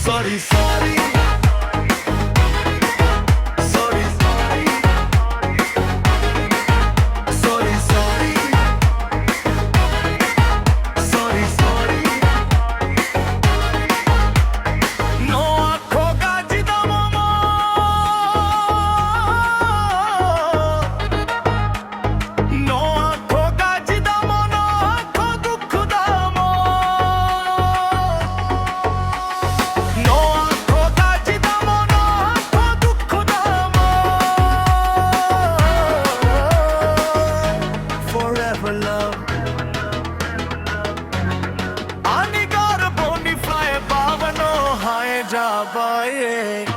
Sorry, sorry. Sorry, sorry. Sorry, sorry. Sorry, sorry. No akho gajida momo. No akho gajida mono akho dukh da mo. No akho gajida mono akho dukh da mo. Forever love. Ani gar boni fly pavano hai jabaye.